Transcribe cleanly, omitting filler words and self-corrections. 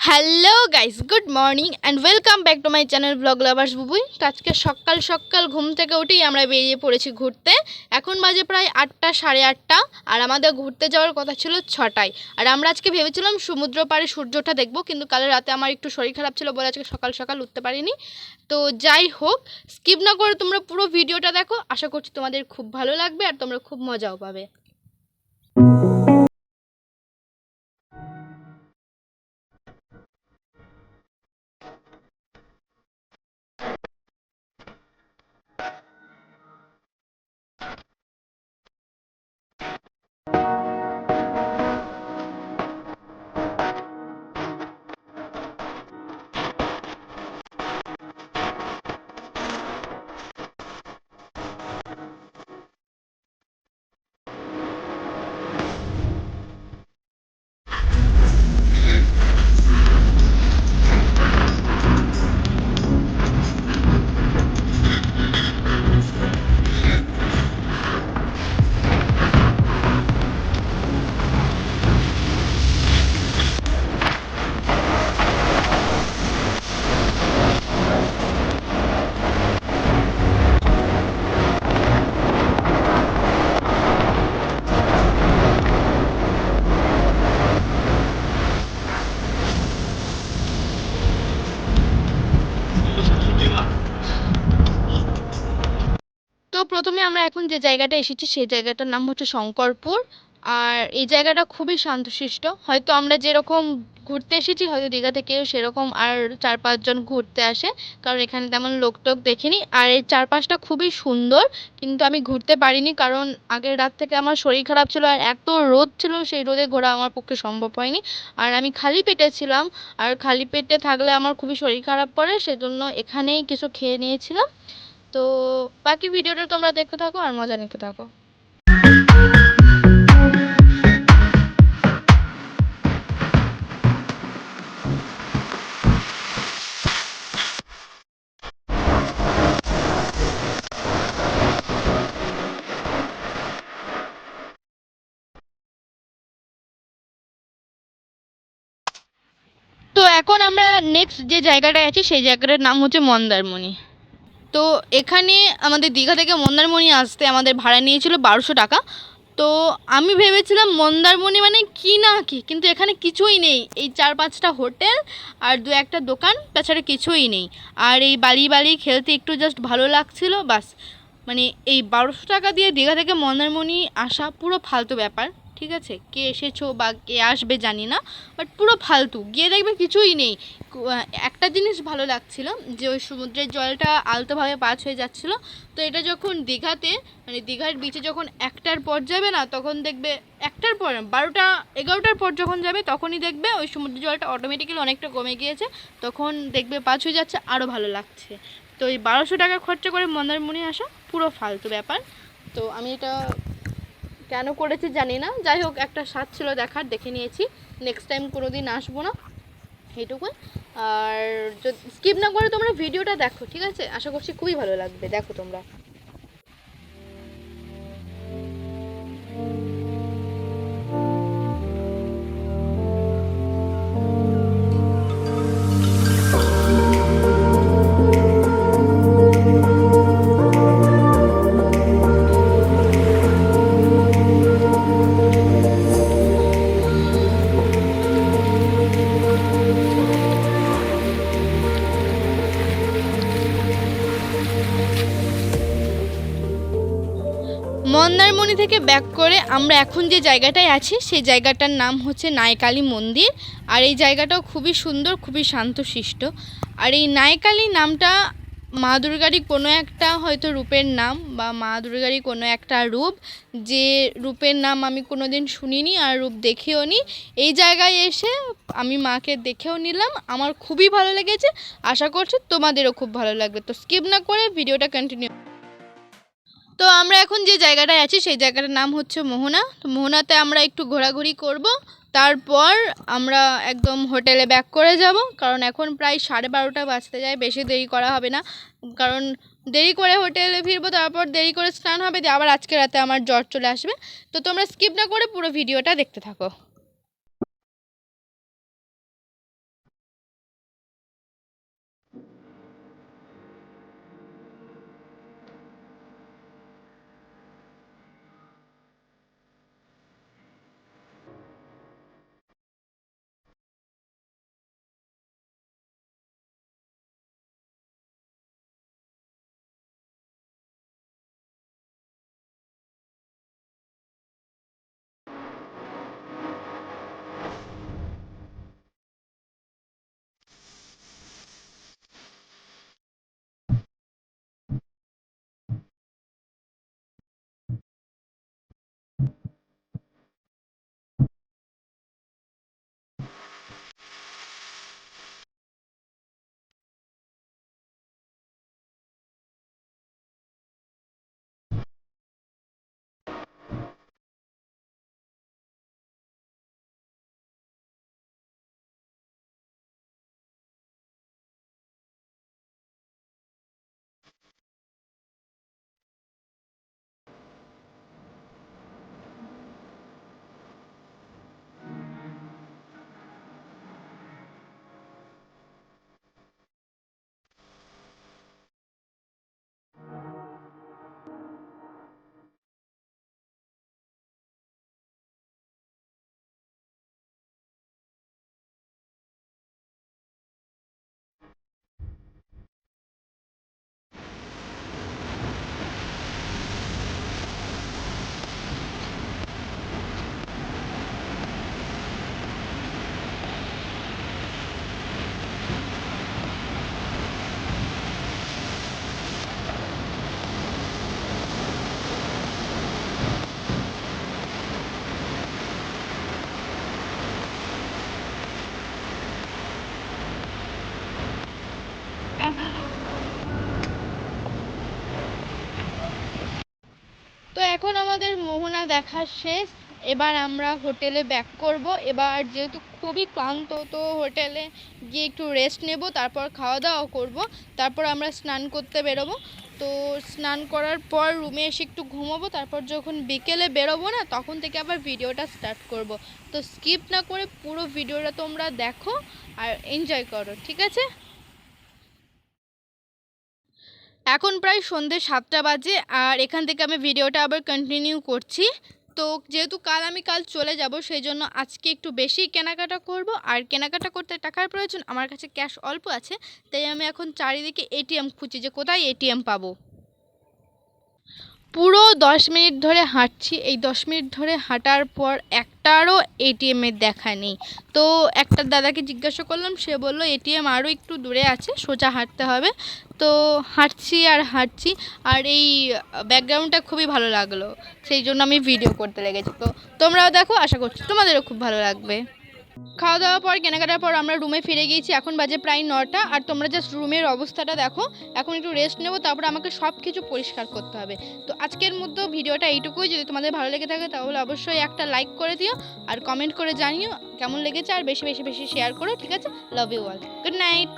Hello guys, good morning and welcome back to my channel blog lovers Bubui. তো আজকে সকাল সকাল ঘুম থেকে উঠেই আমরা বেরিয়ে পড়েছি ঘুরতে। এখন বাজে প্রায় 8টা, সাড়ে 8টা। আর আমাদের ঘুরতে যাওয়ার কথা ছিল 6টায়। আর আমরা আজকে ভেবেছিলাম সমুদ্র পাড়ে সূর্যটা দেখবো, কিন্তু কাল রাতে আমার একটু শরীর খারাপ ছিল বলে আজকে সকাল সকাল উঠতে পারিনি। তো যাই হোক, স্কিপ না করে তোমরা পুরো ভিডিওটা দেখো। আশা করছি তোমাদের খুব ভালো লাগবে আর তোমরা খুব মজাও পাবে। তো প্রথমে আমরা এখন যে জায়গাটা এসেছি সেই জায়গাটার নাম হচ্ছে শঙ্করপুর। আর এই জায়গাটা খুবই শান্তশিষ্ট। হয়তো আমরা যেরকম ঘুরতে এসেছি, হয়তো দীঘা থেকেও সেরকম আর 4-5 জন ঘুরতে আসে, কারণ এখানে তেমন লোক টোক দেখিনি। আর এই চারপাশটা খুবই সুন্দর, কিন্তু আমি ঘুরতে পারিনি কারণ আগের রাত থেকে আমার শরীর খারাপ ছিল আর এত রোদ ছিল, সেই রোদে ঘোরা আমার পক্ষে সম্ভব হয়নি। আর আমি খালি পেটে ছিলাম, আর খালি পেটে থাকলে আমার খুবই শরীর খারাপ করে, সেজন্য এখানেই কিছু খেয়ে নিয়েছিলাম। তো বাকি ভিডিওটা তোমরা দেখতে থাকো আর মজা নিতে থাকো। তো এখন আমরা নেক্সট যে জায়গাটায় আছি সেই জায়গাটার নাম হচ্ছে মন্দারমণি। তো এখানে আমাদের দীঘা থেকে মন্দারমণি আসতে আমাদের ভাড়া নিয়েছিল 1200 টাকা। তো আমি ভেবেছিলাম মন্দারমণি মানে কি না কি, কিন্তু এখানে কিছুই নেই, এই 4-5টা হোটেল আর দু একটা দোকান, তাছাড়া কিছুই নেই। আর এই বালি বালি খেলতে একটু জাস্ট ভালো লাগছিল, বাস। মানে এই 1200 টাকা দিয়ে দীঘা থেকে মন্দারমণি আসা পুরো ফালতু ব্যাপার। ঠিক আছে, কে এসেছো বা কে আসবে জানি না, বাট পুরো ফালতু। গিয়ে দেখবে কিছুই নেই। একটা জিনিস ভালো লাগছিল, যে ওই সমুদ্রের জলটা আলতোভাবে পাস হয়ে যাচ্ছিলো। তো এটা যখন দীঘাতে, মানে দীঘার বিচে যখন 1টার পর যাবে না, তখন দেখবে 1টার পর 12টা 11টার পর যখন যাবে তখনই দেখবে ওই সমুদ্রের জলটা অটোমেটিক্যালি অনেকটা কমে গিয়েছে। তখন দেখবে পাস হয়ে যাচ্ছে, আরও ভালো লাগছে। তো এই 1200 টাকা খরচা করে মন্দারমণি আসা পুরো ফালতু ব্যাপার। তো আমি এটা কেন করেছি জানি না, যাই হোক একটা স্বাদ ছিল দেখার, দেখে নিয়েছি। নেক্সট টাইম কোনো দিন আসবো না, এইটুকুই। আর যদি স্কিপ না করে তোমরা ভিডিওটা দেখো, ঠিক আছে? আশা করছি খুবই ভালো লাগবে, দেখো তোমরা। মন্দারমণি থেকে ব্যাক করে আমরা এখন যে জায়গাটায় আছি সেই জায়গাটার নাম হচ্ছে নাইকালী মন্দির। আর এই জায়গাটাও খুবই সুন্দর, খুবই শান্তশিষ্ট। আর এই নাইকালী নামটা মা দুর্গারই কোনো একটা হয়তো রূপের নাম, বা মা দুর্গারই কোনো একটা রূপ, যে রূপের নাম আমি কোনো দিন শুনিনি আর রূপ দেখেও নি। এই জায়গায় এসে আমি মাকে দেখেও নিলাম, আমার খুবই ভালো লেগেছে। আশা করছি তোমাদেরও খুব ভালো লাগবে। তো স্কিপ না করে ভিডিওটা কন্টিনিউ। তো আমরা এখন যে জায়গাটায় আছি সেই জায়গাটার নাম হচ্ছে মোহনা। তো মোহনাতে আমরা একটু ঘোরাঘুরি করব, তারপর আমরা একদম হোটেলে ব্যাক করে যাব, কারণ এখন প্রায় 12:30 বাজতে যায়, বেশি দেরি করা হবে না। কারণ দেরি করে হোটেলে ফিরবো, তারপর দেরি করে স্নান হবে, দিয়ে আবার আজকে রাতে আমার জ্বর চলে আসবে। তো তোমরা স্কিপ না করে পুরো ভিডিওটা দেখতে থাকো। আমাদের মোহনা দেখা শেষ। এবার আমরা হোটেলে ব্যাক করব। এবার যেহেতু খুবই ক্লান্ত, তো হোটেলে গিয়ে একটু রেস্ট নেব, তারপর খাওয়া দাওয়া করব, তারপর আমরা স্নান করতে বেরোবো। তো স্নান করার পর রুমে এসে একটু ঘুমাবো, তারপর যখন বিকেলে বেরোবো না, তখন থেকে আবার ভিডিওটা স্টার্ট করব। তো স্কিপ না করে পুরো ভিডিওটা তোমরা দেখো আর এনজয় করো, ঠিক আছে? এখন প্রায় সন্ধ্যে 7টা বাজে, আর এখান থেকে আমি ভিডিওটা আবার কন্টিনিউ করছি। তো যেহেতু কাল চলে যাব, সেই জন্য আজকে একটু বেশি কেনাকাটা করব, আর কেনাকাটা করতে টাকার প্রয়োজন, আমার কাছে ক্যাশ অল্প আছে, তাই আমি এখন চারিদিকে এটিএম খুঁজছি যে কোথায় এটিএম পাবো। পুরো 10 মিনিট ধরে হাঁটছি। এই 10 মিনিট ধরে হাঁটার পর একটারও এটিএমের দেখা নেই। তো একটা দাদাকে জিজ্ঞাসা করলাম, সে বলল এটিএম আরও একটু দূরে আছে, সোজা হাঁটতে হবে। তো হাঁটছি আর হাঁটছি, আর এই ব্যাকগ্রাউন্ডটা খুবই ভালো লাগলো, সেই জন্য আমি ভিডিও করতে লেগেছি। তো তোমরাও দেখো, আশা করছি তোমাদেরও খুব ভালো লাগবে। খাওয়া দাওয়ার পর কেনাকাটার পর আমরা রুমে ফিরে গিয়েছি। এখন বাজে প্রায় 9টা, আর তোমরা জাস্ট রুমের অবস্থাটা দেখো। এখন একটু রেস্ট নেবো, তারপর আমাকে সব কিছু পরিষ্কার করতে হবে। তো আজকের মধ্যে ভিডিওটা এইটুকুই। যদি তোমাদের ভালো লেগে থাকে তাহলে অবশ্যই একটা লাইক করে দিও, আর কমেন্ট করে জানিও কেমন লেগেছে, আর বেশি বেশি বেশি শেয়ার করো, ঠিক আছে? Love you all, good night.